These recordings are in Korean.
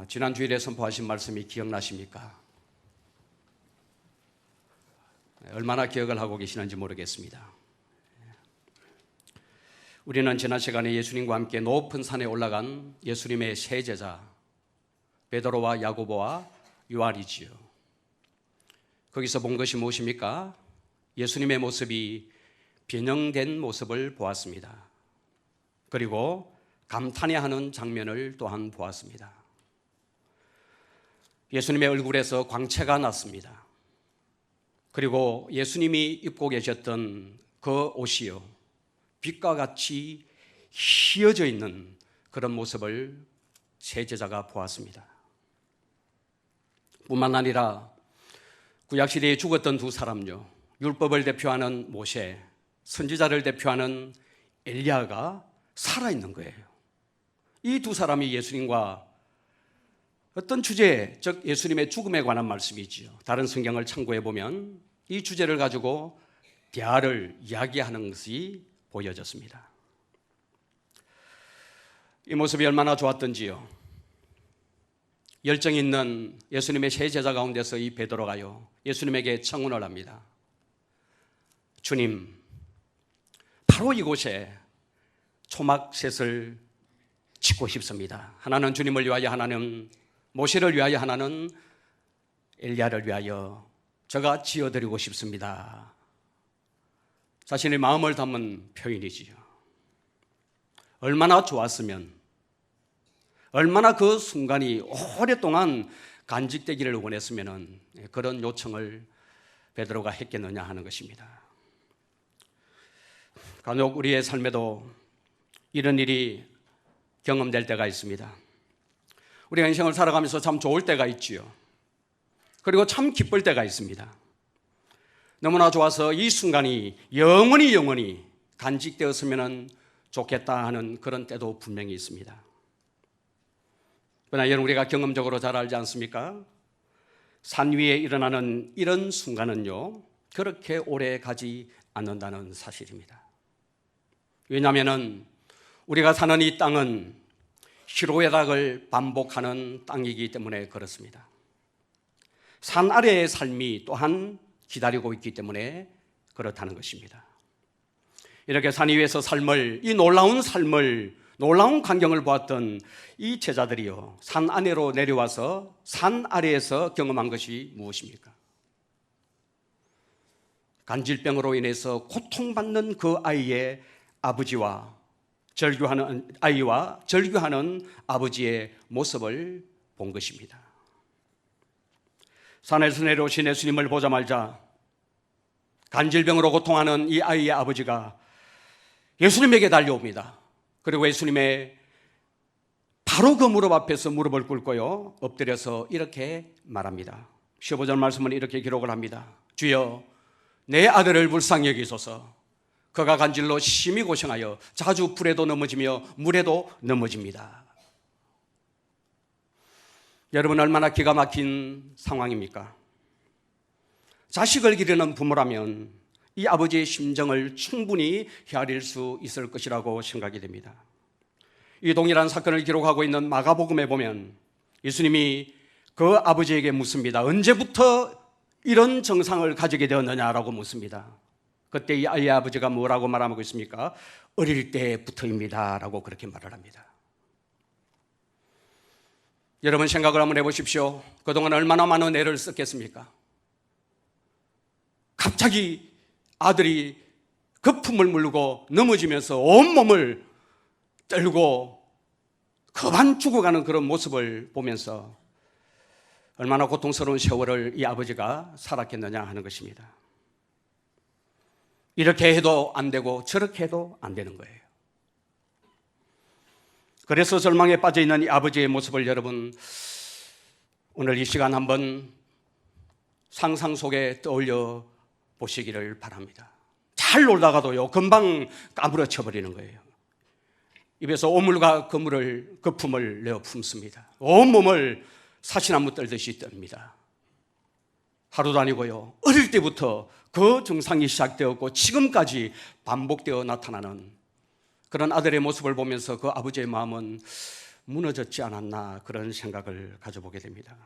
지난 주일에 선포하신 말씀이 기억나십니까? 얼마나 기억을 하고 계시는지 모르겠습니다. 우리는 지난 시간에 예수님과 함께 높은 산에 올라간 예수님의 세 제자 베드로와 야고보와 요한이지요. 거기서 본 것이 무엇입니까? 예수님의 모습이 변형된 모습을 보았습니다. 그리고 감탄해하는 장면을 또한 보았습니다. 예수님의 얼굴에서 광채가 났습니다. 그리고 예수님이 입고 계셨던 그 옷이요, 빛과 같이 휘어져 있는 그런 모습을 세 제자가 보았습니다. 뿐만 아니라 구약시대에 죽었던 두 사람요, 율법을 대표하는 모세, 선지자를 대표하는 엘리야가 살아있는 거예요. 이 두 사람이 예수님과 어떤 주제, 즉 예수님의 죽음에 관한 말씀이지요. 다른 성경을 참고해 보면 이 주제를 가지고 대화를 이야기하는 것이 보여졌습니다. 이 모습이 얼마나 좋았던지요. 열정 있는 예수님의 세 제자 가운데서 이 베드로가요, 예수님에게 청혼을 합니다. 주님, 바로 이곳에 초막셋을 짓고 싶습니다. 하나는 주님을 위하여, 하나는 모세를 위하여, 하나는 엘리야를 위하여 제가 지어드리고 싶습니다. 자신의 마음을 담은 표현이지요. 얼마나 좋았으면, 얼마나 그 순간이 오랫동안 간직되기를 원했으면 그런 요청을 베드로가 했겠느냐 하는 것입니다. 간혹 우리의 삶에도 이런 일이 경험될 때가 있습니다. 우리가 인생을 살아가면서 참 좋을 때가 있지요. 그리고 참 기쁠 때가 있습니다. 너무나 좋아서 이 순간이 영원히 간직되었으면 좋겠다 하는 그런 때도 분명히 있습니다. 그러나 여러분, 우리가 경험적으로 잘 알지 않습니까? 산 위에 일어나는 이런 순간은요, 그렇게 오래 가지 않는다는 사실입니다. 왜냐하면 우리가 사는 이 땅은 희로애락을 반복하는 땅이기 때문에 그렇습니다. 산 아래의 삶이 또한 기다리고 있기 때문에 그렇다는 것입니다. 이렇게 산 위에서 삶을, 이 놀라운 삶을, 놀라운 광경을 보았던 이 제자들이요, 산 아래로 내려와서 산 아래에서 경험한 것이 무엇입니까? 간질병으로 인해서 고통받는 그 아이의 아버지와 절규하는 아이와 절규하는 아버지의 모습을 본 것입니다. 산에서 내려오신 예수님을 보자마자 간질병으로 고통하는 이 아이의 아버지가 예수님에게 달려옵니다. 그리고 예수님의 바로 그 무릎 앞에서 무릎을 꿇고요, 엎드려서 이렇게 말합니다. 15절 말씀은 이렇게 기록을 합니다. 주여, 내 아들을 불쌍히 여기소서. 그가 간질로 심히 고생하여 자주 불에도 넘어지며 물에도 넘어집니다. 여러분, 얼마나 기가 막힌 상황입니까? 자식을 기르는 부모라면 이 아버지의 심정을 충분히 헤아릴 수 있을 것이라고 생각이 됩니다. 이 동일한 사건을 기록하고 있는 마가복음에 보면 예수님이 그 아버지에게 묻습니다. 언제부터 이런 증상을 가지게 되었느냐라고 묻습니다. 그때 이 아이의 아버지가 뭐라고 말하고 있습니까? 어릴 때부터입니다 라고 그렇게 말을 합니다. 여러분, 생각을 한번 해보십시오. 그동안 얼마나 많은 애를 썼겠습니까? 갑자기 아들이 거품을 물고 넘어지면서 온몸을 떨고 그만 죽어가는 그런 모습을 보면서 얼마나 고통스러운 세월을 이 아버지가 살았겠느냐 하는 것입니다. 이렇게 해도 안 되고 저렇게 해도 안 되는 거예요. 그래서 절망에 빠져있는 이 아버지의 모습을 여러분, 오늘 이 시간 한번 상상 속에 떠올려 보시기를 바랍니다. 잘 놀다가도요, 금방 까무러쳐 버리는 거예요. 입에서 오물과 거품을 내어 품습니다. 온몸을 사시나무 떨듯이 떱니다. 하루도 아니고요, 어릴 때부터 그 증상이 시작되었고 지금까지 반복되어 나타나는 그런 아들의 모습을 보면서 그 아버지의 마음은 무너졌지 않았나 그런 생각을 가져보게 됩니다.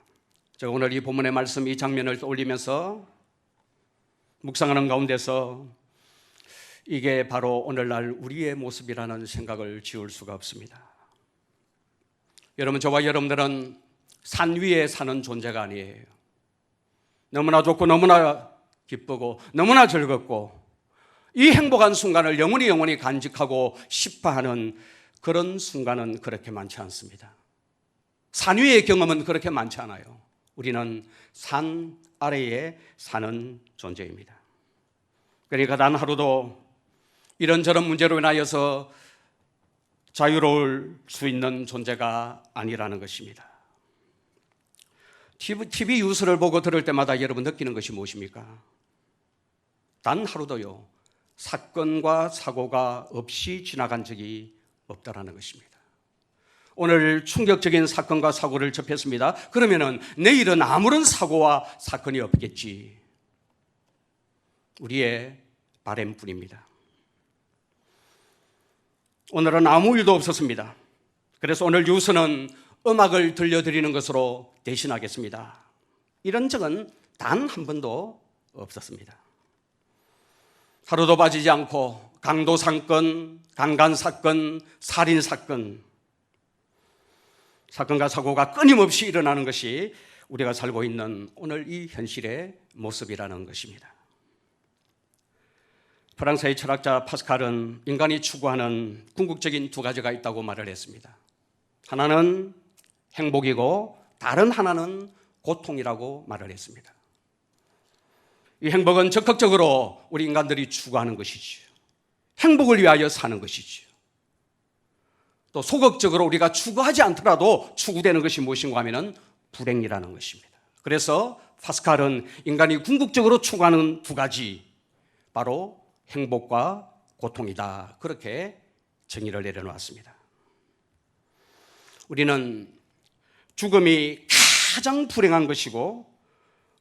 제가 오늘 이 본문의 말씀 이 장면을 떠올리면서 묵상하는 가운데서 이게 바로 오늘날 우리의 모습이라는 생각을 지울 수가 없습니다. 여러분, 저와 여러분들은 산 위에 사는 존재가 아니에요. 너무나 좋고 너무나 기쁘고 너무나 즐겁고 이 행복한 순간을 영원히 간직하고 싶어하는 그런 순간은 그렇게 많지 않습니다. 산 위의 경험은 그렇게 많지 않아요. 우리는 산 아래에 사는 존재입니다. 그러니까 단 하루도 이런저런 문제로 인하여서 자유로울 수 있는 존재가 아니라는 것입니다. TV 뉴스를 보고 들을 때마다 여러분 느끼는 것이 무엇입니까? 단 하루도요, 사건과 사고가 없이 지나간 적이 없다라는 것입니다. 오늘 충격적인 사건과 사고를 접했습니다. 그러면은 내일은 아무런 사고와 사건이 없겠지. 우리의 바람뿐입니다. 오늘은 아무 일도 없었습니다. 그래서 오늘 뉴스는 음악을 들려드리는 것으로 대신하겠습니다. 이런 적은 단 한 번도 없었습니다. 하루도 빠지지 않고 강도 사건, 강간 사건, 살인 사건, 사건과 사고가 끊임없이 일어나는 것이 우리가 살고 있는 오늘 이 현실의 모습이라는 것입니다. 프랑스의 철학자 파스칼은 인간이 추구하는 궁극적인 두 가지가 있다고 말을 했습니다. 하나는 행복이고 다른 하나는 고통이라고 말을 했습니다. 이 행복은 적극적으로 우리 인간들이 추구하는 것이지요. 행복을 위하여 사는 것이지요. 또 소극적으로 우리가 추구하지 않더라도 추구되는 것이 무엇인가 하면 불행이라는 것입니다. 그래서 파스칼은 인간이 궁극적으로 추구하는 두 가지, 바로 행복과 고통이다, 그렇게 정의를 내려놓았습니다. 우리는 죽음이 가장 불행한 것이고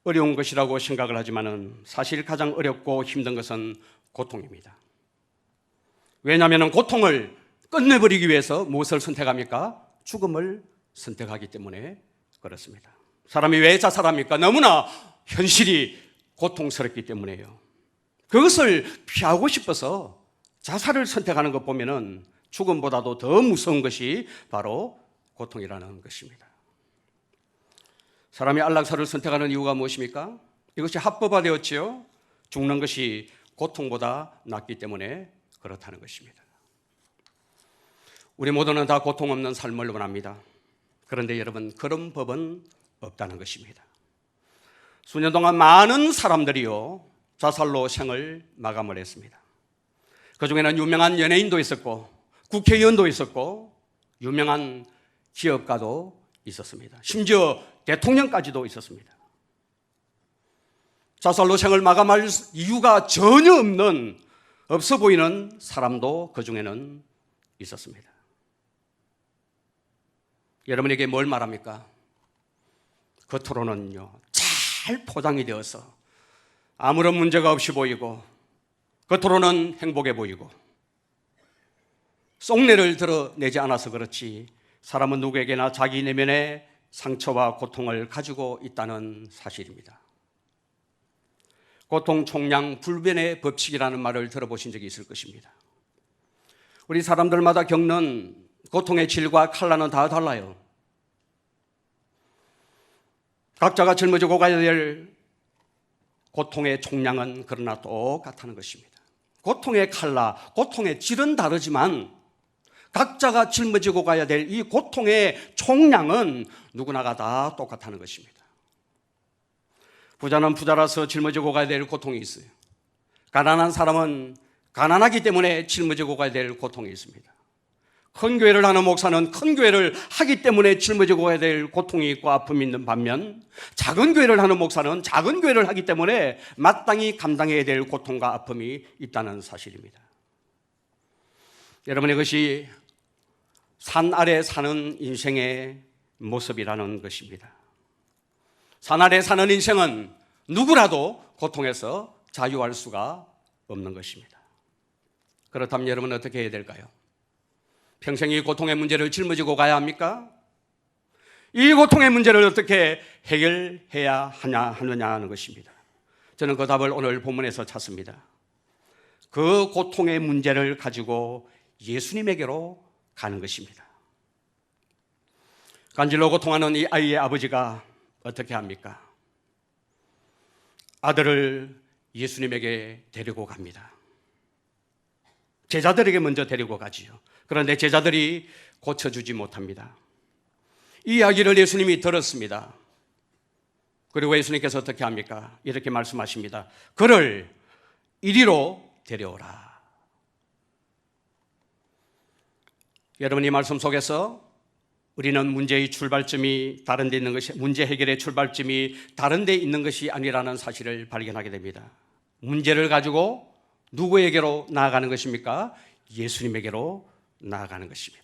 어려운 것이라고 생각을 하지만 사실 가장 어렵고 힘든 것은 고통입니다. 왜냐하면 고통을 끝내버리기 위해서 무엇을 선택합니까? 죽음을 선택하기 때문에 그렇습니다. 사람이 왜 자살합니까? 너무나 현실이 고통스럽기 때문에요. 그것을 피하고 싶어서 자살을 선택하는 것 보면은 죽음보다도 더 무서운 것이 바로 고통이라는 것입니다. 사람이 안락사를 선택하는 이유가 무엇입니까? 이것이 합법화되었지요. 죽는 것이 고통보다 낫기 때문에 그렇다는 것입니다. 우리 모두는 다 고통 없는 삶을 원합니다. 그런데 여러분, 그런 법은 없다는 것입니다. 수년 동안 많은 사람들이요, 자살로 생을 마감을 했습니다. 그 중에는 유명한 연예인도 있었고 국회의원도 있었고 유명한 기업가도 있었습니다. 심지어 대통령까지도 있었습니다. 자살로 생을 마감할 이유가 전혀 없어 보이는 사람도 그 중에는 있었습니다. 여러분에게 뭘 말합니까? 겉으로는요, 잘 포장이 되어서 아무런 문제가 없이 보이고 겉으로는 행복해 보이고 속내를 드러내지 않아서 그렇지 사람은 누구에게나 자기 내면에 상처와 고통을 가지고 있다는 사실입니다. 고통 총량 불변의 법칙이라는 말을 들어보신 적이 있을 것입니다. 우리 사람들마다 겪는 고통의 질과 칼라는 다 달라요. 각자가 짊어지고 가야 될 고통의 총량은 그러나 똑같다는 것입니다. 고통의 칼라, 고통의 질은 다르지만 각자가 짊어지고 가야 될 이 고통의 총량은 누구나가 다 똑같다는 것입니다. 부자는 부자라서 짊어지고 가야 될 고통이 있어요. 가난한 사람은 가난하기 때문에 짊어지고 가야 될 고통이 있습니다. 큰 교회를 하는 목사는 큰 교회를 하기 때문에 짊어지고 가야 될 고통이 있고 아픔이 있는 반면 작은 교회를 하는 목사는 작은 교회를 하기 때문에 마땅히 감당해야 될 고통과 아픔이 있다는 사실입니다. 여러분, 이것이 산 아래 사는 인생의 모습이라는 것입니다. 산 아래 사는 인생은 누구라도 고통에서 자유할 수가 없는 것입니다. 그렇다면 여러분은 어떻게 해야 될까요? 평생 이 고통의 문제를 짊어지고 가야 합니까? 이 고통의 문제를 어떻게 해결해야 하느냐 하는 것입니다. 저는 그 답을 오늘 본문에서 찾습니다. 그 고통의 문제를 가지고 예수님에게로 가는 것입니다. 간질로 고통하는 이 아이의 아버지가 어떻게 합니까? 아들을 예수님에게 데리고 갑니다. 제자들에게 먼저 데리고 가지요. 그런데 제자들이 고쳐주지 못합니다. 이 이야기를 예수님이 들었습니다. 그리고 예수님께서 어떻게 합니까? 이렇게 말씀하십니다. 그를 이리로 데려오라. 여러분, 이 말씀 속에서 우리는 문제의 출발점이 다른 데 있는 것이, 문제 해결의 출발점이 다른 데 있는 것이 아니라는 사실을 발견하게 됩니다. 문제를 가지고 누구에게로 나아가는 것입니까? 예수님에게로 나아가는 것입니다.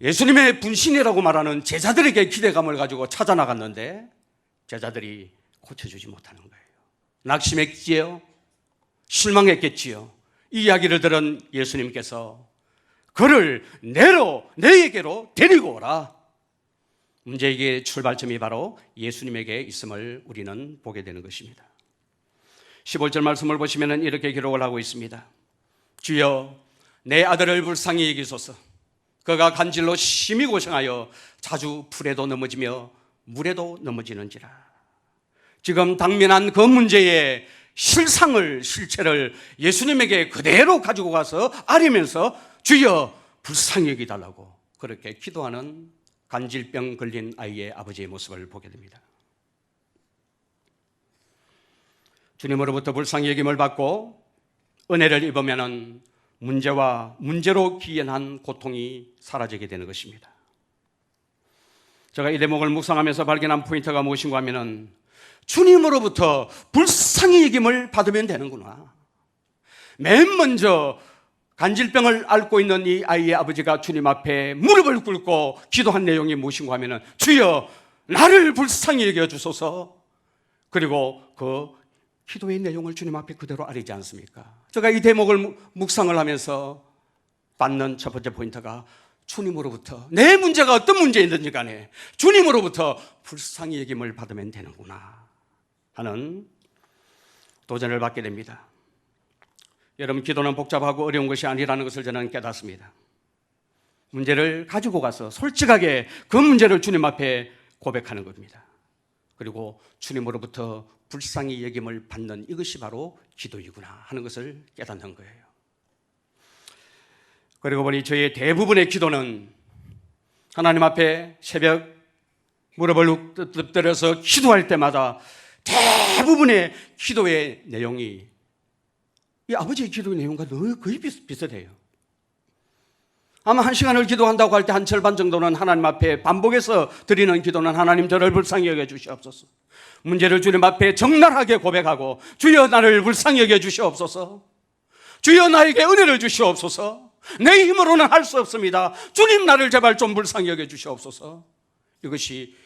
예수님의 분신이라고 말하는 제자들에게 기대감을 가지고 찾아 나갔는데 제자들이 고쳐주지 못하는 거예요. 낙심했지요? 실망했겠지요? 이 이야기를 들은 예수님께서 그를 내에게로 데리고 오라. 문제의 출발점이 바로 예수님에게 있음을 우리는 보게 되는 것입니다. 15절 말씀을 보시면 이렇게 기록을 하고 있습니다. 주여, 내 아들을 불쌍히 여기소서. 그가 간질로 심히 고생하여 자주 불에도 넘어지며 물에도 넘어지는지라. 지금 당면한 그 문제의 실체를 예수님에게 그대로 가지고 가서 아리면서 주여 불쌍히 여기달라고 그렇게 기도하는 간질병 걸린 아이의 아버지의 모습을 보게 됩니다. 주님으로부터 불쌍히 여김을 받고 은혜를 입으면 문제로 기인한 고통이 사라지게 되는 것입니다. 제가 이 대목을 묵상하면서 발견한 포인트가 무엇인가 하면 주님으로부터 불쌍히 여김을 받으면 되는구나. 맨 먼저 간질병을 앓고 있는 이 아이의 아버지가 주님 앞에 무릎을 꿇고 기도한 내용이 무엇인가 하면 주여 나를 불쌍히 여겨주소서. 그리고 그 기도의 내용을 주님 앞에 그대로 아리지 않습니까? 제가 이 대목을 묵상을 하면서 받는 첫 번째 포인트가 주님으로부터 내 문제가 어떤 문제이든지 간에 주님으로부터 불쌍히 여김을 받으면 되는구나 하는 도전을 받게 됩니다. 여러분, 기도는 복잡하고 어려운 것이 아니라는 것을 저는 깨닫습니다. 문제를 가지고 가서 솔직하게 그 문제를 주님 앞에 고백하는 겁니다. 그리고 주님으로부터 불쌍히 여김을 받는 이것이 바로 기도이구나 하는 것을 깨닫는 거예요. 그리고 보니 저희의 대부분의 기도는 하나님 앞에 새벽 무릎을 엎드려서 기도할 때마다 대부분의 기도의 내용이 이 아버지의 기도의 내용과 거의 비슷해요. 아마 1시간을 기도한다고 할 때 한 절반 정도는 하나님 앞에 반복해서 드리는 기도는 하나님 저를 불쌍히 여겨 주시옵소서. 문제를 주님 앞에 적나라하게 고백하고 주여 나를 불쌍히 여겨 주시옵소서. 주여 나에게 은혜를 주시옵소서. 내 힘으로는 할 수 없습니다. 주님 나를 제발 좀 불쌍히 여겨 주시옵소서. 이것이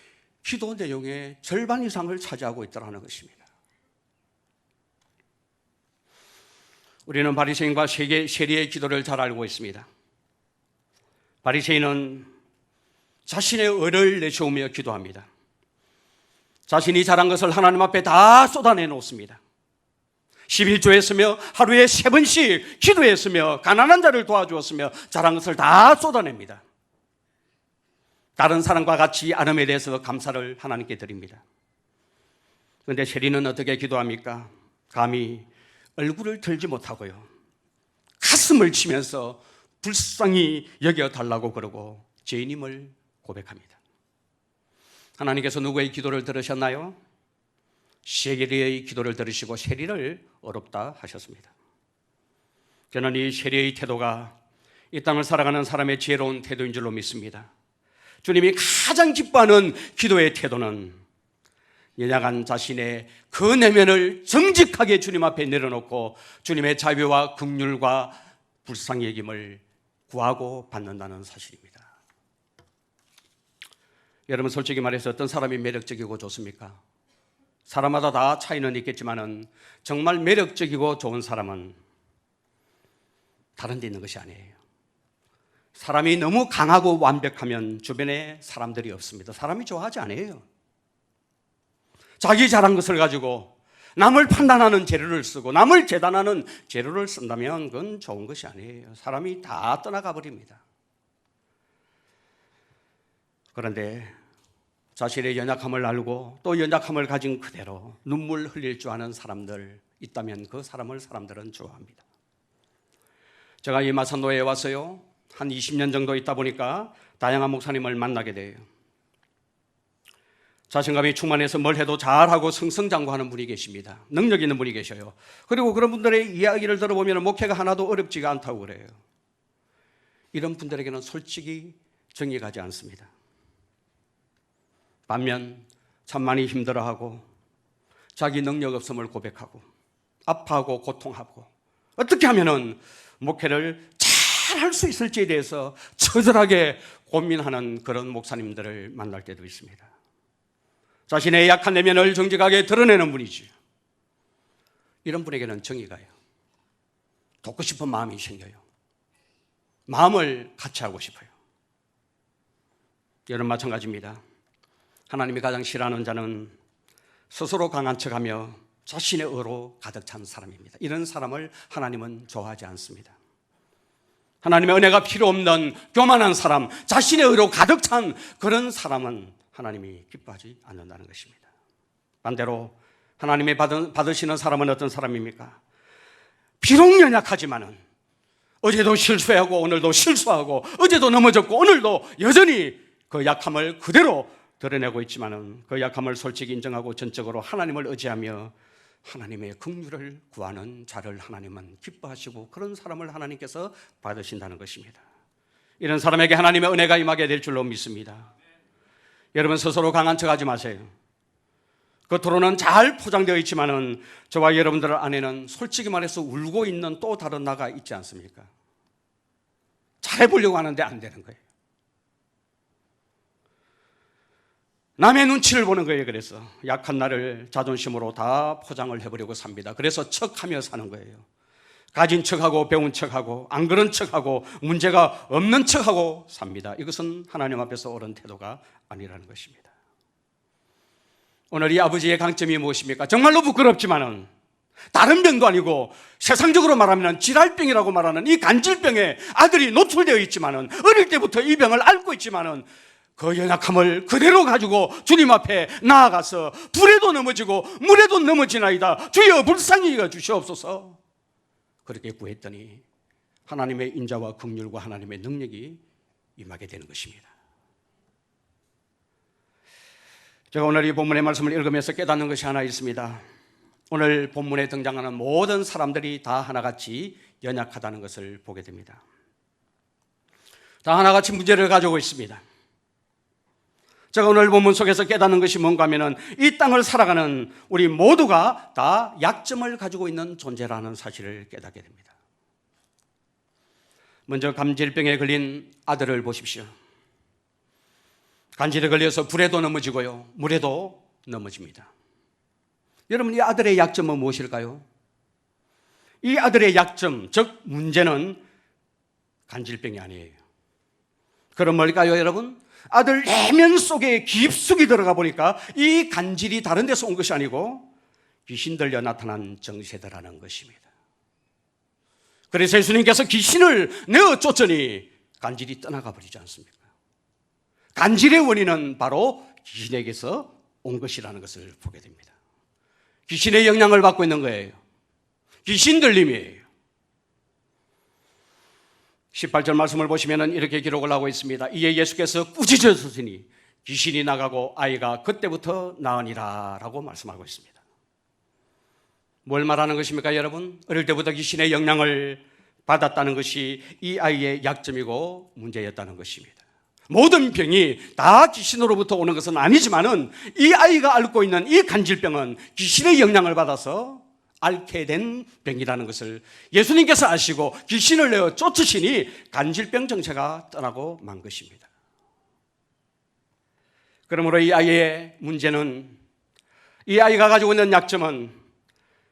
기도 내용의 절반 이상을 차지하고 있다는 것입니다. 우리는 바리새인과 세리의 기도를 잘 알고 있습니다. 바리새인은 자신의 의를 내세우며 기도합니다. 자신이 잘한 것을 하나님 앞에 다 쏟아내 놓습니다. 11조했으며 하루에 3번씩 기도했으며 가난한 자를 도와주었으며 잘한 것을 다 쏟아냅니다. 다른 사람과 같이 않음에 대해서 감사를 하나님께 드립니다. 그런데 세리는 어떻게 기도합니까? 감히 얼굴을 들지 못하고요, 가슴을 치면서 불쌍히 여겨달라고 그러고 죄인임을 고백합니다. 하나님께서 누구의 기도를 들으셨나요? 세리의 기도를 들으시고 세리를 어렵다 하셨습니다. 저는 이 세리의 태도가 이 땅을 살아가는 사람의 지혜로운 태도인 줄로 믿습니다. 주님이 가장 기뻐하는 기도의 태도는 연약한 자신의 그 내면을 정직하게 주님 앞에 내려놓고 주님의 자비와 긍휼과 불쌍히 여김을 구하고 받는다는 사실입니다. 여러분, 솔직히 말해서 어떤 사람이 매력적이고 좋습니까? 사람마다 다 차이는 있겠지만 정말 매력적이고 좋은 사람은 다른 데 있는 것이 아니에요. 사람이 너무 강하고 완벽하면 주변에 사람들이 없습니다. 사람이 좋아하지 않아요. 자기 잘한 것을 가지고 남을 판단하는 재료를 쓰고 남을 재단하는 재료를 쓴다면 그건 좋은 것이 아니에요. 사람이 다 떠나가 버립니다. 그런데 자신의 연약함을 알고 또 연약함을 가진 그대로 눈물 흘릴 줄 아는 사람들 있다면 그 사람을 사람들은 좋아합니다. 제가 이 마산도에 와서요, 한 20년 정도 있다 보니까 다양한 목사님을 만나게 돼요. 자신감이 충만해서 뭘 해도 잘하고 승승장구하는 분이 계십니다. 능력 있는 분이 계셔요. 그리고 그런 분들의 이야기를 들어보면 목회가 하나도 어렵지가 않다고 그래요. 이런 분들에게는 솔직히 정이 가지 않습니다. 반면 참 많이 힘들어하고 자기 능력 없음을 고백하고 아파하고 고통하고 어떻게 하면은 목회를 잘 할 수 있을지에 대해서 처절하게 고민하는 그런 목사님들을 만날 때도 있습니다. 자신의 약한 내면을 정직하게 드러내는 분이죠. 이런 분에게는 정이 가요. 돕고 싶은 마음이 생겨요. 마음을 같이 하고 싶어요. 여러분 마찬가지입니다. 하나님이 가장 싫어하는 자는 스스로 강한 척하며 자신의 의로 가득 찬 사람입니다. 이런 사람을 하나님은 좋아하지 않습니다. 하나님의 은혜가 필요 없는 교만한 사람, 자신의 의로 가득 찬 그런 사람은 하나님이 기뻐하지 않는다는 것입니다. 반대로 하나님이 받으시는 사람은 어떤 사람입니까? 비록 연약하지만은 어제도 실수하고 오늘도 실수하고 어제도 넘어졌고 오늘도 여전히 그 약함을 그대로 드러내고 있지만은 그 약함을 솔직히 인정하고 전적으로 하나님을 의지하며 하나님의 긍휼을 구하는 자를 하나님은 기뻐하시고 그런 사람을 하나님께서 받으신다는 것입니다. 이런 사람에게 하나님의 은혜가 임하게 될 줄로 믿습니다. 여러분 스스로 강한 척하지 마세요. 겉으로는 잘 포장되어 있지만은 저와 여러분들 안에는 솔직히 말해서 울고 있는 또 다른 나가 있지 않습니까? 잘해보려고 하는데 안 되는 거예요. 남의 눈치를 보는 거예요. 그래서 약한 나를 자존심으로 다 포장을 해보려고 삽니다. 그래서 척하며 사는 거예요. 가진 척하고 배운 척하고 안 그런 척하고 문제가 없는 척하고 삽니다. 이것은 하나님 앞에서 옳은 태도가 아니라는 것입니다. 오늘 이 아버지의 강점이 무엇입니까? 정말로 부끄럽지만은 다른 병도 아니고 세상적으로 말하면 질환병이라고 말하는 이 간질병에 아들이 노출되어 있지만은 어릴 때부터 이 병을 앓고 있지만은 그 연약함을 그대로 가지고 주님 앞에 나아가서 불에도 넘어지고 물에도 넘어지나이다 주여 불쌍히 여겨 주시옵소서 그렇게 구했더니 하나님의 인자와 긍휼과 하나님의 능력이 임하게 되는 것입니다. 제가 오늘 이 본문의 말씀을 읽으면서 깨닫는 것이 하나 있습니다. 오늘 본문에 등장하는 모든 사람들이 다 하나같이 연약하다는 것을 보게 됩니다. 다 하나같이 문제를 가지고 있습니다. 제가 오늘 본문 속에서 깨닫는 것이 뭔가 하면은 이 땅을 살아가는 우리 모두가 다 약점을 가지고 있는 존재라는 사실을 깨닫게 됩니다. 먼저 간질병에 걸린 아들을 보십시오. 간질에 걸려서 불에도 넘어지고요, 물에도 넘어집니다. 여러분 이 아들의 약점은 무엇일까요? 이 아들의 약점, 즉 문제는 간질병이 아니에요. 그럼 뭘까요 여러분? 아들 내면 속에 깊숙이 들어가 보니까 이 간질이 다른 데서 온 것이 아니고 귀신 들려 나타난 정세더라는 것입니다. 그래서 예수님께서 귀신을 내어 쫓으니 간질이 떠나가 버리지 않습니까? 간질의 원인은 바로 귀신에게서 온 것이라는 것을 보게 됩니다. 귀신의 영향을 받고 있는 거예요. 귀신 들림이에요. 18절 말씀을 보시면 이렇게 기록을 하고 있습니다. 이에 예수께서 꾸짖으시니 귀신이 나가고 아이가 그때부터 나으니라 라고 말씀하고 있습니다. 뭘 말하는 것입니까 여러분? 어릴 때부터 귀신의 영향을 받았다는 것이 이 아이의 약점이고 문제였다는 것입니다. 모든 병이 다 귀신으로부터 오는 것은 아니지만은 이 아이가 앓고 있는 이 간질병은 귀신의 영향을 받아서 앓게 된 병이라는 것을 예수님께서 아시고 귀신을 내어 쫓으시니 간질병 정체가 떠나고 만 것입니다. 그러므로 이 아이의 문제는, 이 아이가 가지고 있는 약점은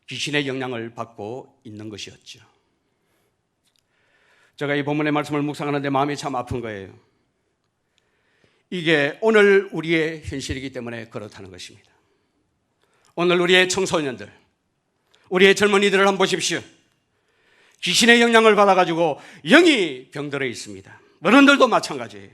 귀신의 영향을 받고 있는 것이었죠. 제가 이 본문의 말씀을 묵상하는데 마음이 참 아픈 거예요. 이게 오늘 우리의 현실이기 때문에 그렇다는 것입니다. 오늘 우리의 청소년들, 우리의 젊은이들을 한번 보십시오. 귀신의 영향을 받아가지고 영이 병들어 있습니다. 어른들도 마찬가지예요.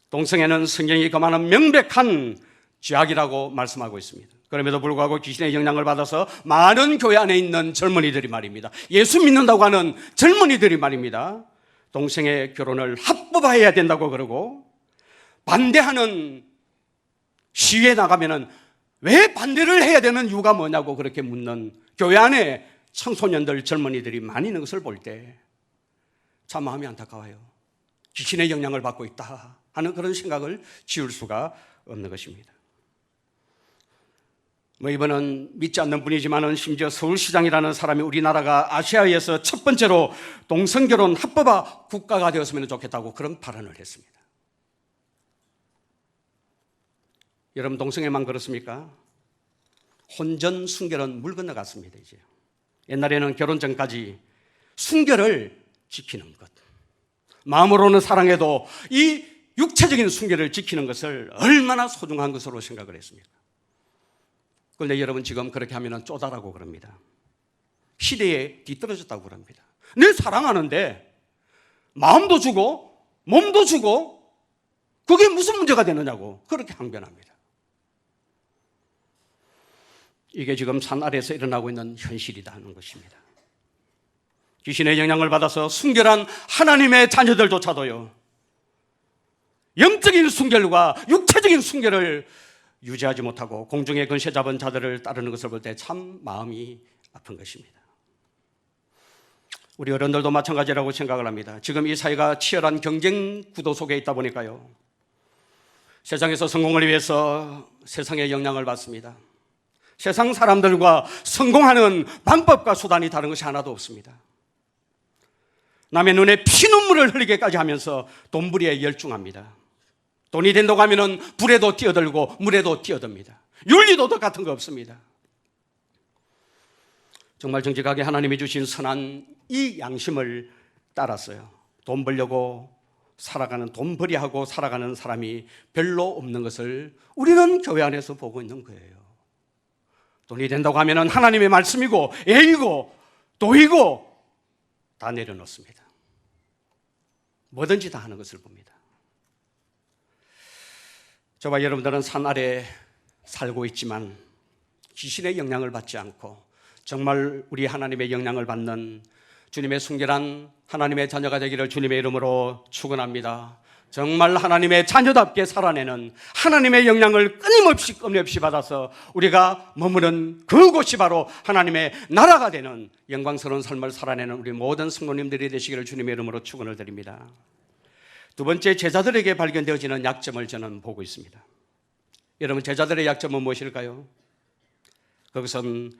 동성애는 성경이 그만한 명백한 죄악이라고 말씀하고 있습니다. 그럼에도 불구하고 귀신의 영향을 받아서 많은 교회 안에 있는 젊은이들이 말입니다. 예수 믿는다고 하는 젊은이들이 말입니다. 동성애 결혼을 합법화해야 된다고 그러고, 반대하는 시위에 나가면은 왜 반대를 해야 되는 이유가 뭐냐고 그렇게 묻는 교회 안에 청소년들, 젊은이들이 많이 있는 것을 볼 때 참 마음이 안타까워요. 귀신의 영향을 받고 있다 하는 그런 생각을 지울 수가 없는 것입니다. 이번은 믿지 않는 분이지만은 심지어 서울시장이라는 사람이 우리나라가 아시아에서 첫 번째로 동성결혼 합법화 국가가 되었으면 좋겠다고 그런 발언을 했습니다. 여러분, 동성애만 그렇습니까? 혼전 순결은 물 건너갔습니다. 이제 옛날에는 결혼 전까지 순결을 지키는 것, 마음으로는 사랑해도 이 육체적인 순결을 지키는 것을 얼마나 소중한 것으로 생각을 했습니까? 그런데 여러분, 지금 그렇게 하면 쪼다라고 그럽니다. 시대에 뒤떨어졌다고 그럽니다. 내 사랑하는데 마음도 주고 몸도 주고 그게 무슨 문제가 되느냐고 그렇게 항변합니다. 이게 지금 산 아래에서 일어나고 있는 현실이라는 것입니다. 귀신의 영향을 받아서 순결한 하나님의 자녀들조차도요, 영적인 순결과 육체적인 순결을 유지하지 못하고 공중의 권세 잡은 자들을 따르는 것을 볼 때 참 마음이 아픈 것입니다. 우리 어른들도 마찬가지라고 생각을 합니다. 지금 이 사회가 치열한 경쟁 구도 속에 있다 보니까요, 세상에서 성공을 위해서 세상의 영향을 받습니다. 세상 사람들과 성공하는 방법과 수단이 다른 것이 하나도 없습니다. 남의 눈에 피눈물을 흘리게까지 하면서 돈벌이에 열중합니다. 돈이 된다고 하면은 불에도 뛰어들고 물에도 뛰어듭니다. 윤리도덕 같은 거 없습니다. 정말 정직하게 하나님이 주신 선한 이 양심을 따랐어요. 돈 벌려고 살아가는, 돈벌이하고 살아가는 사람이 별로 없는 것을 우리는 교회 안에서 보고 있는 거예요. 돈이 된다고 하면은 하나님의 말씀이고 애이고 도이고 다 내려놓습니다. 뭐든지 다 하는 것을 봅니다. 저와 여러분들은 산 아래 살고 있지만 귀신의 영향을 받지 않고 정말 우리 하나님의 영향을 받는 주님의 순결한 하나님의 자녀가 되기를 주님의 이름으로 축원합니다. 정말 하나님의 자녀답게 살아내는 하나님의 영향을 끊임없이 받아서 우리가 머무는 그곳이 바로 하나님의 나라가 되는 영광스러운 삶을 살아내는 우리 모든 성도님들이 되시기를 주님의 이름으로 축원을 드립니다. 두 번째, 제자들에게 발견되어지는 약점을 저는 보고 있습니다. 여러분, 제자들의 약점은 무엇일까요? 그것은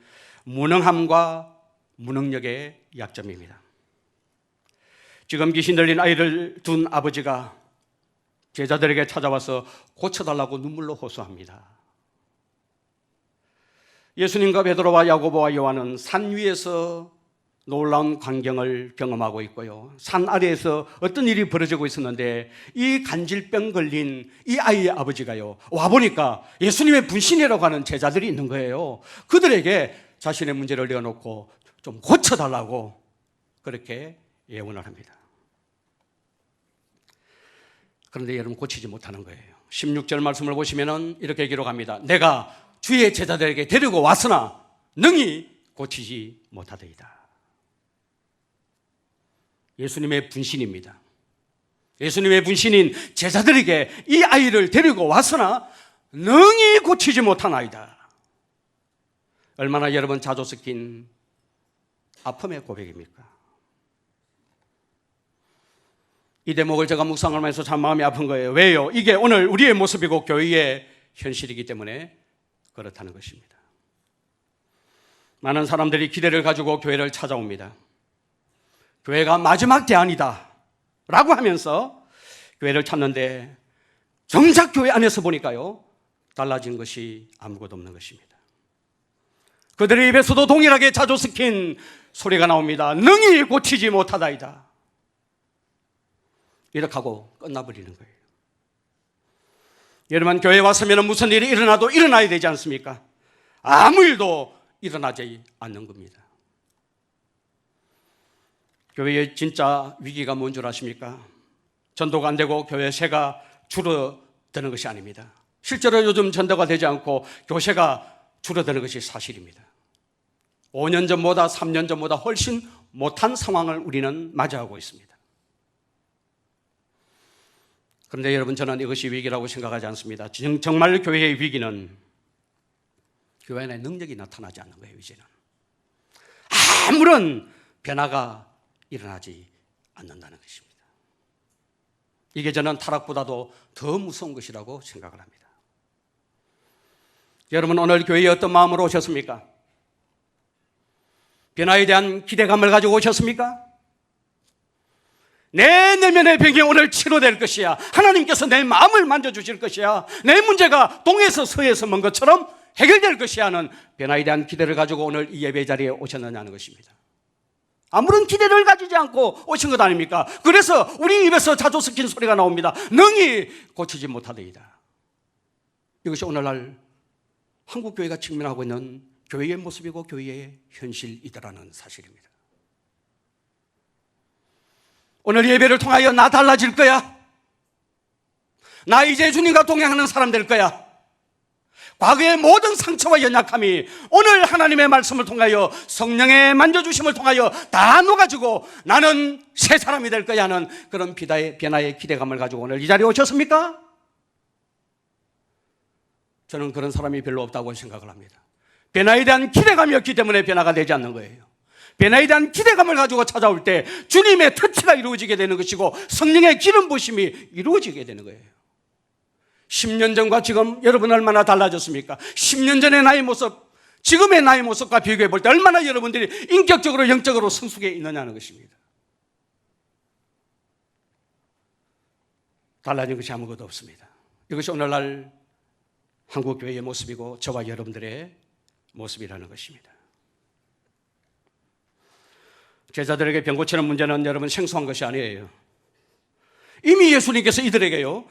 무능함과 무능력의 약점입니다. 지금 귀신 들린 아이를 둔 아버지가 제자들에게 찾아와서 고쳐달라고 눈물로 호소합니다. 예수님과 베드로와 야고보와 요한은 산 위에서 놀라운 광경을 경험하고 있고요, 산 아래에서 어떤 일이 벌어지고 있었는데 이 간질병 걸린 이 아이의 아버지가요, 와보니까 예수님의 분신이라고 하는 제자들이 있는 거예요. 그들에게 자신의 문제를 내어놓고 좀 고쳐달라고 그렇게 예언을 합니다. 그런데 여러분, 고치지 못하는 거예요. 16절 말씀을 보시면 이렇게 기록합니다. 내가 주의 제자들에게 데리고 왔으나 능히 고치지 못하더이다. 예수님의 분신입니다. 예수님의 분신인 제자들에게 이 아이를 데리고 왔으나 능히 고치지 못하나이다. 얼마나 여러분 자주 섞인 아픔의 고백입니까? 이 대목을 제가 묵상하면서 참 마음이 아픈 거예요. 왜요? 이게 오늘 우리의 모습이고 교회의 현실이기 때문에 그렇다는 것입니다. 많은 사람들이 기대를 가지고 교회를 찾아옵니다. 교회가 마지막 대안이다 라고 하면서 교회를 찾는데 정작 교회 안에서 보니까요, 달라진 것이 아무것도 없는 것입니다. 그들의 입에서도 동일하게 자주 섞인 소리가 나옵니다. 능히 고치지 못하다이다. 이렇게 하고 끝나버리는 거예요. 여러분, 교회 왔으면 무슨 일이 일어나도 일어나야 되지 않습니까? 아무 일도 일어나지 않는 겁니다. 교회의 진짜 위기가 뭔 줄 아십니까? 전도가 안 되고 교회 세가 줄어드는 것이 아닙니다. 실제로 요즘 전도가 되지 않고 교세가 줄어드는 것이 사실입니다. 5년 전보다 3년 전보다 훨씬 못한 상황을 우리는 맞이하고 있습니다. 그런데 여러분, 저는 이것이 위기라고 생각하지 않습니다. 정말 교회의 위기는 교회 안에 능력이 나타나지 않는 거예요. 이제는 아무런 변화가 일어나지 않는다는 것입니다. 이게 저는 타락보다도 더 무서운 것이라고 생각을 합니다. 여러분, 오늘 교회에 어떤 마음으로 오셨습니까? 변화에 대한 기대감을 가지고 오셨습니까? 내 내면의 병이 오늘 치료될 것이야. 하나님께서 내 마음을 만져주실 것이야. 내 문제가 동에서 서에서 먼 것처럼 해결될 것이야 하는 변화에 대한 기대를 가지고 오늘 이 예배 자리에 오셨느냐는 것입니다. 아무런 기대를 가지지 않고 오신 것 아닙니까? 그래서 우리 입에서 자주 섞인 소리가 나옵니다. 능히 고치지 못하더이다. 이것이 오늘날 한국교회가 직면하고 있는 교회의 모습이고 교회의 현실이더라는 사실입니다. 오늘 예배를 통하여 나 달라질 거야. 나 이제 주님과 동행하는 사람 될 거야. 과거의 모든 상처와 연약함이 오늘 하나님의 말씀을 통하여 성령의 만져주심을 통하여 다 녹아지고 나는 새 사람이 될 거야 하는 그런 변화의 기대감을 가지고 오늘 이 자리에 오셨습니까? 저는 그런 사람이 별로 없다고 생각을 합니다. 변화에 대한 기대감이 없기 때문에 변화가 되지 않는 거예요. 변화에 대한 기대감을 가지고 찾아올 때 주님의 터치가 이루어지게 되는 것이고 성령의 기름 부심이 이루어지게 되는 거예요. 10년 전과 지금 여러분 얼마나 달라졌습니까? 10년 전의 나의 모습, 지금의 나의 모습과 비교해 볼 때 얼마나 여러분들이 인격적으로 영적으로 성숙해 있느냐는 것입니다. 달라진 것이 아무것도 없습니다. 이것이 오늘날 한국교회의 모습이고 저와 여러분들의 모습이라는 것입니다. 제자들에게 병 고치는 문제는 여러분 생소한 것이 아니에요. 이미 예수님께서 이들에게요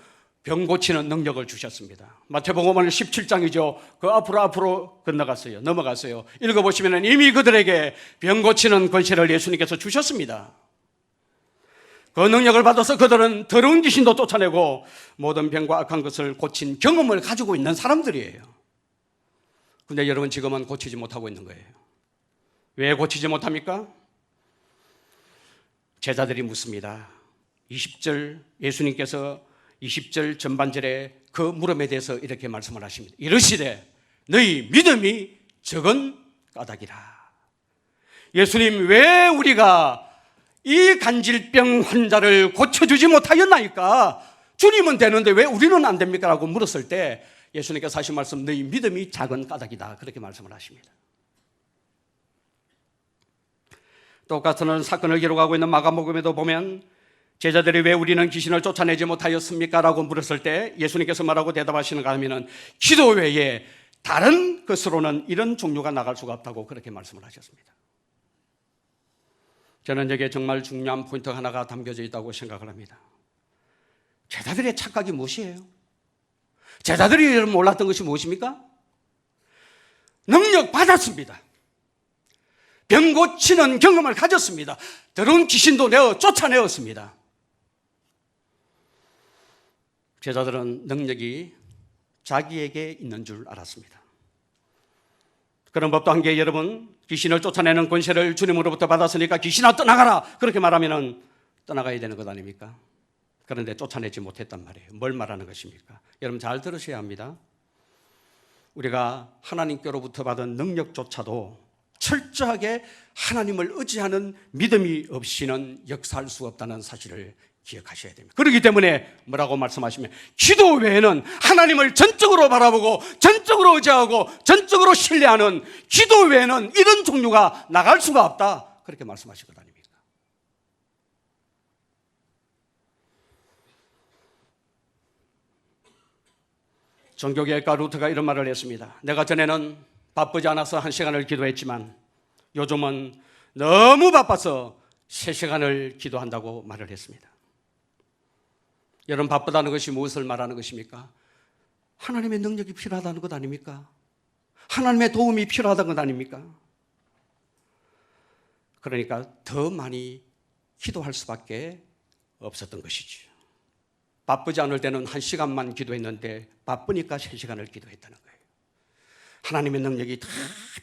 병 고치는 능력을 주셨습니다. 마태복음 17장이죠. 그 앞으로 넘어갔어요. 읽어보시면 이미 그들에게 병 고치는 권세를 예수님께서 주셨습니다. 그 능력을 받아서 그들은 더러운 귀신도 쫓아내고 모든 병과 악한 것을 고친 경험을 가지고 있는 사람들이에요. 그런데 여러분, 지금은 고치지 못하고 있는 거예요. 왜 고치지 못합니까? 제자들이 묻습니다. 20절 예수님께서 20절 전반절에 그 물음에 대해서 이렇게 말씀을 하십니다. 이르시되 너희 믿음이 적은 까닭이라. 예수님, 왜 우리가 이 간질병 환자를 고쳐주지 못하였나이까? 주님은 되는데 왜 우리는 안 됩니까? 라고 물었을 때 예수님께서 하신 말씀, 너희 믿음이 작은 까닭이다, 그렇게 말씀을 하십니다. 똑같은 사건을 기록하고 있는 마가복음에도 보면 제자들이 왜 우리는 귀신을 쫓아내지 못하였습니까? 라고 물었을 때 예수님께서 뭐라고 대답하시는가 하면 기도 외에 다른 것으로는 이런 종류가 나갈 수가 없다고 그렇게 말씀을 하셨습니다. 저는 여기에 정말 중요한 포인트가 하나가 담겨져 있다고 생각을 합니다. 제자들의 착각이 무엇이에요? 제자들이 몰랐던 것이 무엇입니까? 능력 받았습니다. 병 고치는 경험을 가졌습니다. 더러운 귀신도 쫓아내었습니다. 제자들은 능력이 자기에게 있는 줄 알았습니다. 그런 법도 한 게, 여러분, 귀신을 쫓아내는 권세를 주님으로부터 받았으니까 귀신아 떠나가라, 그렇게 말하면 떠나가야 되는 것 아닙니까? 그런데 쫓아내지 못했단 말이에요. 뭘 말하는 것입니까? 여러분 잘 들으셔야 합니다. 우리가 하나님께로부터 받은 능력조차도 철저하게 하나님을 의지하는 믿음이 없이는 역사할 수 없다는 사실을 기억하셔야 됩니다. 그렇기 때문에 뭐라고 말씀하시면 기도 외에는 하나님을 전적으로 바라보고 전적으로 의지하고 전적으로 신뢰하는 기도 외에는 이런 종류가 나갈 수가 없다, 그렇게 말씀하신 것 아닙니까? 종교개혁가 루터가 이런 말을 했습니다. 내가 전에는 바쁘지 않아서 1시간을 기도했지만 요즘은 너무 바빠서 3시간을 기도한다고 말을 했습니다. 여러분, 바쁘다는 것이 무엇을 말하는 것입니까? 하나님의 능력이 필요하다는 것 아닙니까? 하나님의 도움이 필요하다는 것 아닙니까? 그러니까 더 많이 기도할 수밖에 없었던 것이죠. 바쁘지 않을 때는 1시간만 기도했는데 바쁘니까 3시간을 기도했다는 거예요. 하나님의 능력이 다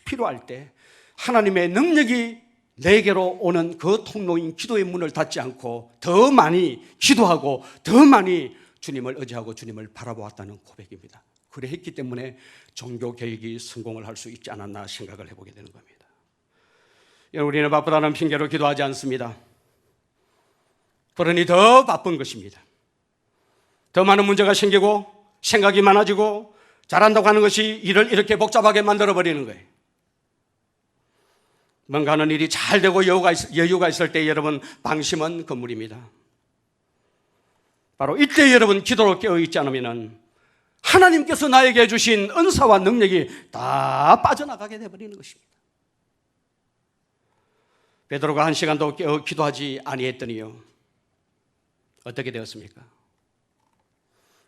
필요할 때 하나님의 능력이 내게로 오는 그 통로인 기도의 문을 닫지 않고 더 많이 기도하고 더 많이 주님을 의지하고 주님을 바라보았다는 고백입니다. 그랬기 때문에 종교 개혁이 성공을 할 수 있지 않았나 생각을 해보게 되는 겁니다. 우리는 바쁘다는 핑계로 기도하지 않습니다. 그러니 더 바쁜 것입니다. 더 많은 문제가 생기고 생각이 많아지고 잘한다고 하는 것이 일을 이렇게 복잡하게 만들어버리는 거예요. 뭔가 하는 일이 잘 되고 여유가 있을 때 여러분, 방심은 건물입니다. 바로 이때 여러분, 기도로 깨어있지 않으면 하나님께서 나에게 주신 은사와 능력이 다 빠져나가게 되어버리는 것입니다. 베드로가 1시간도 깨어 기도하지 아니했더니요, 어떻게 되었습니까?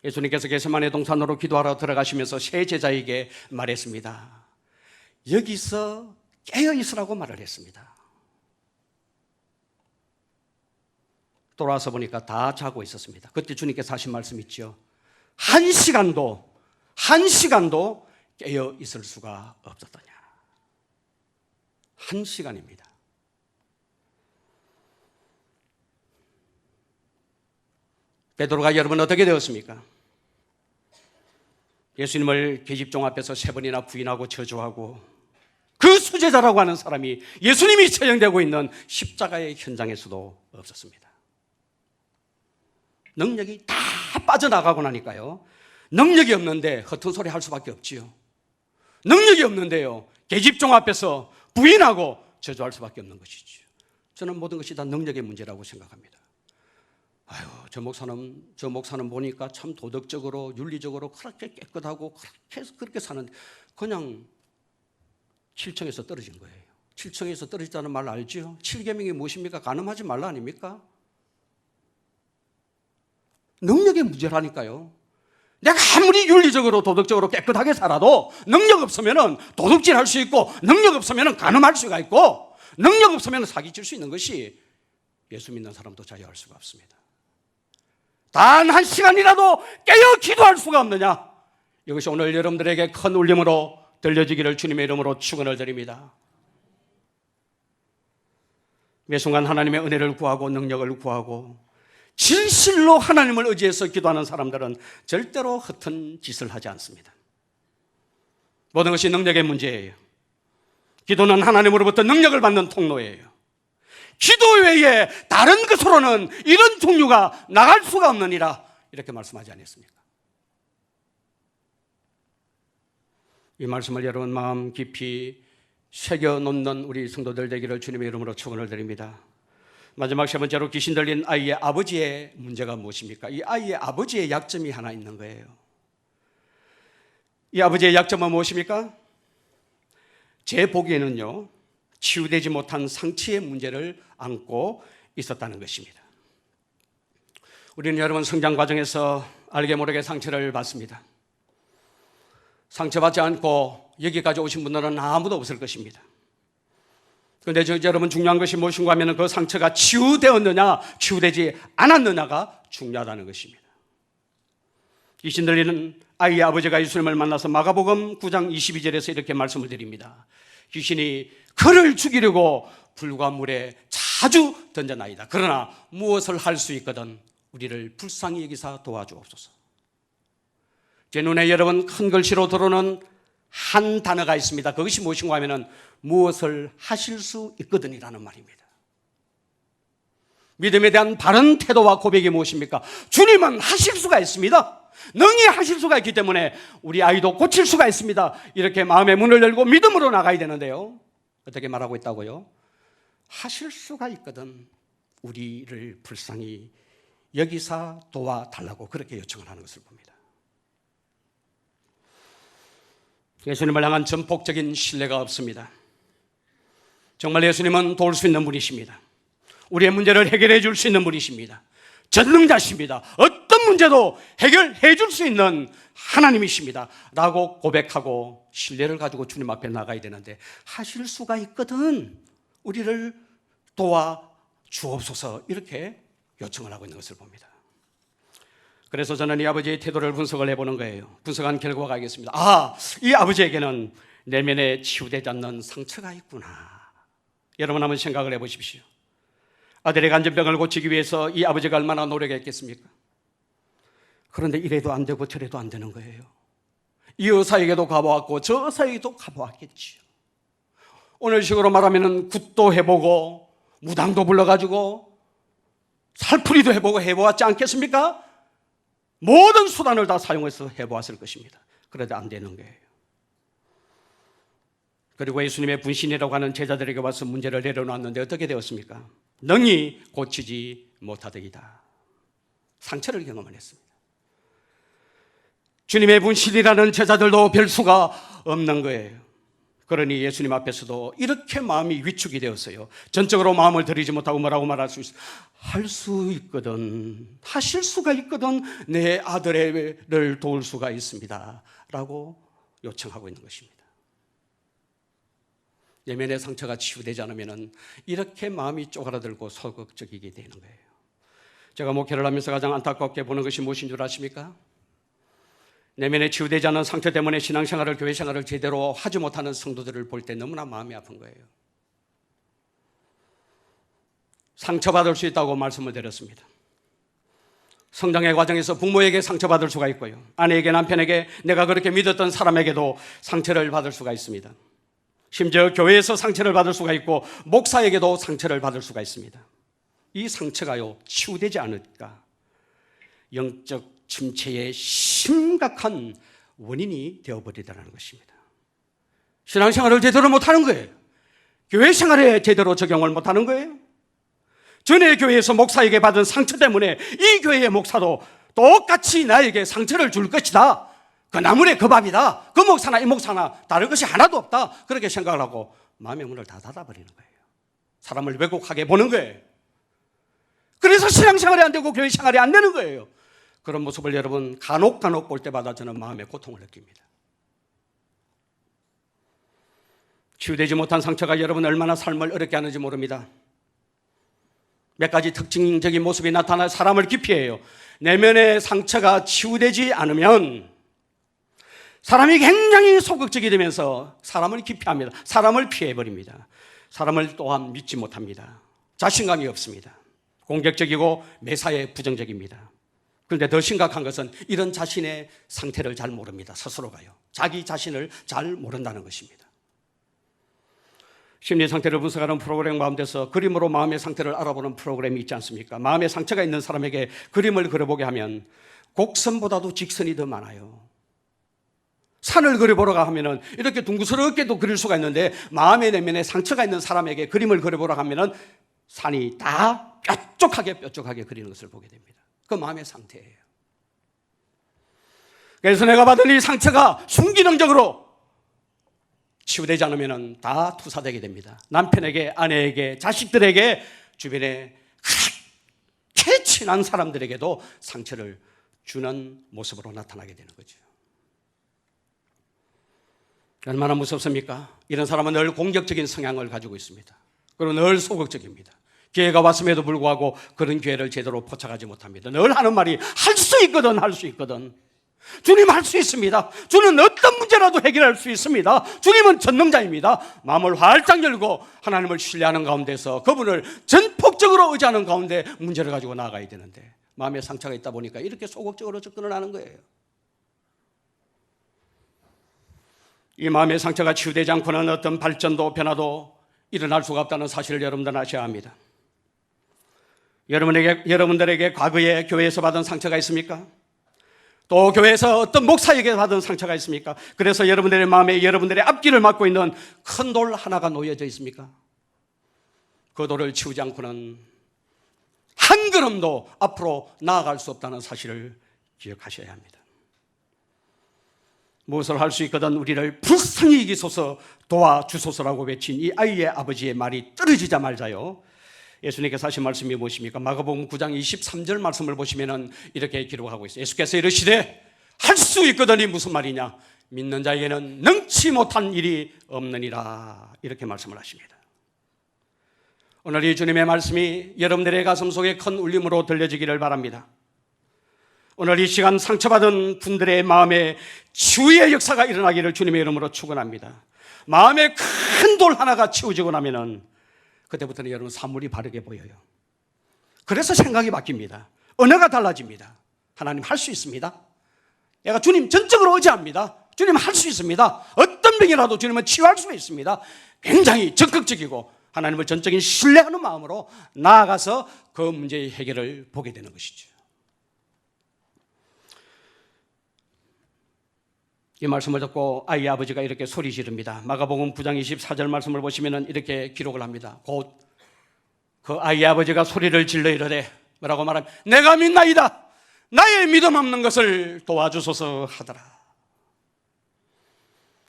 예수님께서 겟세마네 동산으로 기도하러 들어가시면서 세 제자에게 말했습니다. 여기서 깨어 있으라고 말을 했습니다. 돌아와서 보니까 다 자고 있었습니다. 그때 주님께서 하신 말씀 있죠. 1시간도 깨어 있을 수가 없었더냐. 1시간입니다. 베드로가 여러분 어떻게 되었습니까? 예수님을 계집종 앞에서 3번이나 부인하고 저주하고 그 수제자라고 하는 사람이 예수님이 처형되고 있는 십자가의 현장에서도 없었습니다. 능력이 다 빠져나가고 나니까요, 능력이 없는데 허튼 소리 할 수밖에 없지요. 능력이 없는데요, 계집종 앞에서 부인하고 저주할 수밖에 없는 것이죠. 저는 모든 것이 다 능력의 문제라고 생각합니다. 아유, 저 목사는 보니까 참 도덕적으로 윤리적으로 그렇게 깨끗하고 그렇게 사는데 그냥 7층에서 떨어진 거예요. 7층에서 떨어졌다는 말 알죠? 7계명이 무엇입니까? 간음하지 말라 아닙니까? 능력의 문제라니까요. 내가 아무리 윤리적으로 도덕적으로 깨끗하게 살아도 능력 없으면 도둑질 할 수 있고, 능력 없으면 간음할 수가 있고, 능력 없으면 사기칠 수 있는 것이 예수 믿는 사람도 자유할 수가 없습니다. 단 1시간이라도 깨어 기도할 수가 없느냐? 이것이 오늘 여러분들에게 큰 울림으로 들려지기를 주님의 이름으로 축원을 드립니다. 매 순간 하나님의 은혜를 구하고 능력을 구하고 진실로 하나님을 의지해서 기도하는 사람들은 절대로 허튼 짓을 하지 않습니다. 모든 것이 능력의 문제예요. 기도는 하나님으로부터 능력을 받는 통로예요. 기도 외에 다른 것으로는 이런 종류가 나갈 수가 없느니라, 이렇게 말씀하지 않았습니까? 이 말씀을 여러분 마음 깊이 새겨놓는 우리 성도들 되기를 주님의 이름으로 축원을 드립니다. 마지막 3번째로 귀신 들린 아이의 아버지의 문제가 무엇입니까? 이 아이의 아버지의 약점이 하나 있는 거예요. 이 아버지의 약점은 무엇입니까? 제 보기에는요, 치유되지 못한 상처의 문제를 안고 있었다는 것입니다. 우리는 여러분 성장 과정에서 알게 모르게 상처를 받습니다. 상처받지 않고 여기까지 오신 분들은 아무도 없을 것입니다. 그런데 여러분, 중요한 것이 무엇인가 하면 그 상처가 치유되었느냐 치유되지 않았느냐가 중요하다는 것입니다. 귀신 들리는 아이의 아버지가 예수님을 만나서 마가복음 9장 22절에서 이렇게 말씀을 드립니다. 귀신이 그를 죽이려고 불과 물에 자주 던져나이다. 그러나 무엇을 할 수 있거든 우리를 불쌍히 여기사 도와주옵소서. 제 눈에 여러분 큰 글씨로 들어오는 한 단어가 있습니다. 그것이 무엇인가 하면 무엇을 하실 수 있거든이라는 말입니다. 믿음에 대한 바른 태도와 고백이 무엇입니까? 주님은 하실 수가 있습니다. 능히 하실 수가 있기 때문에 우리 아이도 고칠 수가 있습니다. 이렇게 마음의 문을 열고 믿음으로 나가야 되는데요, 어떻게 말하고 있다고요? 하실 수가 있거든 우리를 불쌍히 여기사 도와달라고 그렇게 요청을 하는 것을 봅니다. 예수님을 향한 전폭적인 신뢰가 없습니다. 정말 예수님은 도울 수 있는 분이십니다. 우리의 문제를 해결해 줄 수 있는 분이십니다. 전능자십니다. 어떤 문제도 해결해 줄 수 있는 하나님이십니다 라고 고백하고 신뢰를 가지고 주님 앞에 나가야 되는데, 하실 수가 있거든 우리를 도와 주옵소서 이렇게 요청을 하고 있는 것을 봅니다. 그래서 저는 이 아버지의 태도를 분석을 해보는 거예요. 분석한 결과가 알겠습니다. 이 아버지에게는 내면에 치유되지 않는 상처가 있구나. 여러분 한번 생각을 해보십시오. 아들의 간질병을 고치기 위해서 이 아버지가 얼마나 노력했겠습니까? 그런데 이래도 안 되고 저래도 안 되는 거예요. 이 의사에게도 가보았고 저 의사에게도 가보았겠지요. 오늘 식으로 말하면 굿도 해보고 무당도 불러가지고 살풀이도 해보고 해보았지 않겠습니까? 모든 수단을 다 사용해서 해보았을 것입니다. 그래도 안 되는 거예요. 그리고 예수님의 분신이라고 하는 제자들에게 와서 문제를 내려놨는데 어떻게 되었습니까? 능히 고치지 못하더이다. 상처를 경험을 했습니다. 주님의 분신이라는 제자들도 별 수가 없는 거예요. 그러니 예수님 앞에서도 이렇게 마음이 위축이 되었어요. 전적으로 마음을 들이지 못하고 뭐라고 말할 수 있어요? 할 수 있거든, 하실 수가 있거든, 내 아들을 도울 수가 있습니다 라고 요청하고 있는 것입니다. 내면의 상처가 치유되지 않으면 이렇게 마음이 쪼그라들고 소극적이게 되는 거예요. 제가 목회를 하면서 가장 안타깝게 보는 것이 무엇인 줄 아십니까? 내면에 치유되지 않은 상처 때문에 신앙생활을, 교회생활을 제대로 하지 못하는 성도들을 볼 때 너무나 마음이 아픈 거예요. 상처받을 수 있다고 말씀을 드렸습니다. 성장의 과정에서 부모에게 상처받을 수가 있고요, 아내에게, 남편에게, 내가 그렇게 믿었던 사람에게도 상처를 받을 수가 있습니다. 심지어 교회에서 상처를 받을 수가 있고 목사에게도 상처를 받을 수가 있습니다. 이 상처가요, 치유되지 않을까 영적 침체의 심각한 원인이 되어버리더라는 것입니다. 신앙생활을 제대로 못하는 거예요. 교회 생활에 제대로 적용을 못하는 거예요. 전에 교회에서 목사에게 받은 상처 때문에 이 교회의 목사도 똑같이 나에게 상처를 줄 것이다, 그 나물의 그 밥이다, 그 목사나 이 목사나 다른 것이 하나도 없다, 그렇게 생각을 하고 마음의 문을 다 닫아버리는 거예요. 사람을 왜곡하게 보는 거예요. 그래서 신앙생활이 안 되고 교회 생활이 안 되는 거예요. 그런 모습을 여러분 간혹 볼 때마다 저는 마음의 고통을 느낍니다. 치유되지 못한 상처가 여러분 얼마나 삶을 어렵게 하는지 모릅니다. 몇 가지 특징적인 모습이 나타나 사람을 기피해요. 내면의 상처가 치유되지 않으면 사람이 굉장히 소극적이 되면서 사람을 기피합니다. 사람을 피해버립니다. 사람을 또한 믿지 못합니다. 자신감이 없습니다. 공격적이고 매사에 부정적입니다. 그런데 더 심각한 것은 이런 자신의 상태를 잘 모릅니다. 스스로가요. 자기 자신을 잘 모른다는 것입니다. 심리 상태를 분석하는 프로그램 가운데서 그림으로 마음의 상태를 알아보는 프로그램이 있지 않습니까? 마음의 상처가 있는 사람에게 그림을 그려보게 하면 곡선보다도 직선이 더 많아요. 산을 그려보라고 하면은 이렇게 둥그스럽게도 그릴 수가 있는데, 마음의 내면에 상처가 있는 사람에게 그림을 그려보라고 하면은 산이 다 뾰족하게 그리는 것을 보게 됩니다. 그 마음의 상태예요. 그래서 내가 받은 이 상처가 순기능적으로 치유되지 않으면 다 투사되게 됩니다. 남편에게, 아내에게, 자식들에게, 주변에 그렇게 친한 사람들에게도 상처를 주는 모습으로 나타나게 되는 거죠. 얼마나 무섭습니까? 이런 사람은 늘 공격적인 성향을 가지고 있습니다. 그리고 늘 소극적입니다. 기회가 왔음에도 불구하고 그런 기회를 제대로 포착하지 못합니다. 늘 하는 말이 할 수 있거든, 할 수 있거든. 주님 할 수 있습니다. 주는 어떤 문제라도 해결할 수 있습니다. 주님은 전능자입니다. 마음을 활짝 열고 하나님을 신뢰하는 가운데서 그분을 전폭적으로 의지하는 가운데 문제를 가지고 나아가야 되는데, 마음에 상처가 있다 보니까 이렇게 소극적으로 접근을 하는 거예요. 이 마음의 상처가 치유되지 않고는 어떤 발전도 변화도 일어날 수가 없다는 사실을 여러분들은 아셔야 합니다. 여러분들에게 과거에 교회에서 받은 상처가 있습니까? 또 교회에서 어떤 목사에게 받은 상처가 있습니까? 그래서 여러분들의 마음에 여러분들의 앞길을 막고 있는 큰 돌 하나가 놓여져 있습니까? 그 돌을 치우지 않고는 한 걸음도 앞으로 나아갈 수 없다는 사실을 기억하셔야 합니다. 무엇을 할 수 있거든 우리를 불쌍히 여기소서 도와주소서라고 외친 이 아이의 아버지의 말이 떨어지자 말자요, 예수님께서 하신 말씀이 무엇입니까? 마가복음 9장 23절 말씀을 보시면 이렇게 기록하고 있어요. 예수께서 이르시되 할 수 있거든이 무슨 말이냐? 믿는 자에게는 능치 못한 일이 없느니라, 이렇게 말씀을 하십니다. 오늘 이 주님의 말씀이 여러분들의 가슴 속에 큰 울림으로 들려지기를 바랍니다. 오늘 이 시간 상처받은 분들의 마음에 치유의 역사가 일어나기를 주님의 이름으로 축원합니다. 마음에 큰 돌 하나가 치워지고 나면은 그때부터는 여러분 사물이 바르게 보여요. 그래서 생각이 바뀝니다. 언어가 달라집니다. 하나님 할 수 있습니다. 내가 주님 전적으로 의지합니다. 주님 할 수 있습니다. 어떤 병이라도 주님은 치유할 수 있습니다. 굉장히 적극적이고 하나님을 전적인 신뢰하는 마음으로 나아가서 그 문제의 해결을 보게 되는 것이죠. 이 말씀을 듣고 아이의 아버지가 이렇게 소리 지릅니다. 마가복음 9장 24절 말씀을 보시면 이렇게 기록을 합니다. 곧 그 아이의 아버지가 소리를 질러 이르되 뭐라고 말하면 내가 믿나이다. 나의 믿음 없는 것을 도와주소서 하더라.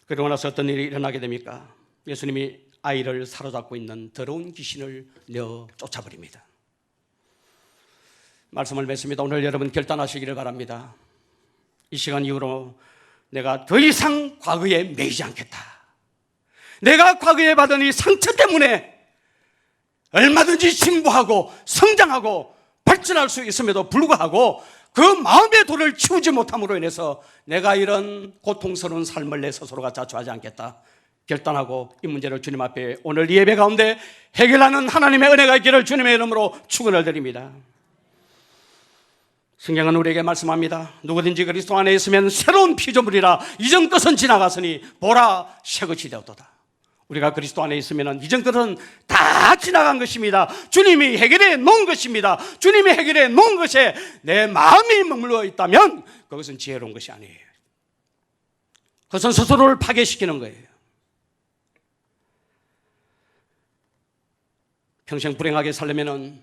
그러고 나서 어떤 일이 일어나게 됩니까? 예수님이 아이를 사로잡고 있는 더러운 귀신을 내어 쫓아버립니다. 말씀을 맺습니다. 오늘 여러분 결단하시기를 바랍니다. 이 시간 이후로 내가 더 이상 과거에 매이지 않겠다. 내가 과거에 받은 이 상처 때문에 얼마든지 진보하고 성장하고 발전할 수 있음에도 불구하고 그 마음의 돌을 치우지 못함으로 인해서 내가 이런 고통스러운 삶을 내 스스로가 자초하지 않겠다 결단하고 이 문제를 주님 앞에 오늘 이 예배 가운데 해결하는 하나님의 은혜가 있기를 주님의 이름으로 축원을 드립니다. 성경은 우리에게 말씀합니다. 누구든지 그리스도 안에 있으면 새로운 피조물이라 이전 것은 지나갔으니 보라 새 것이 되었도다. 우리가 그리스도 안에 있으면 이전 것은 다 지나간 것입니다. 주님이 해결해 놓은 것입니다. 주님이 해결해 놓은 것에 내 마음이 머물러 있다면 그것은 지혜로운 것이 아니에요. 그것은 스스로를 파괴시키는 거예요. 평생 불행하게 살려면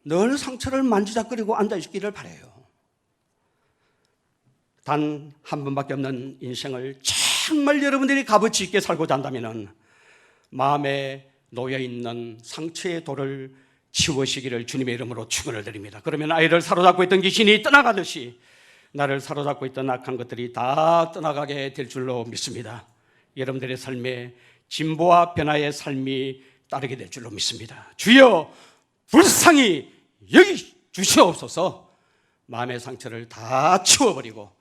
늘 상처를 만지작거리고 앉아있기를 바라요. 단 한 번밖에 없는 인생을 정말 여러분들이 값어치 있게 살고자 한다면 마음에 놓여있는 상처의 돌을 치우시기를 주님의 이름으로 축원을 드립니다. 그러면 아이를 사로잡고 있던 귀신이 떠나가듯이 나를 사로잡고 있던 악한 것들이 다 떠나가게 될 줄로 믿습니다. 여러분들의 삶에 진보와 변화의 삶이 따르게 될 줄로 믿습니다. 주여 불쌍히 여기 주시옵소서. 마음의 상처를 다 치워버리고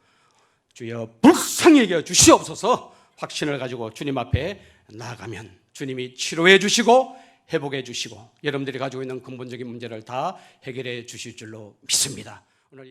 주여 불쌍히 여겨 주시옵소서. 확신을 가지고 주님 앞에 나아가면 주님이 치료해 주시고 회복해 주시고 여러분들이 가지고 있는 근본적인 문제를 다 해결해 주실 줄로 믿습니다. 오늘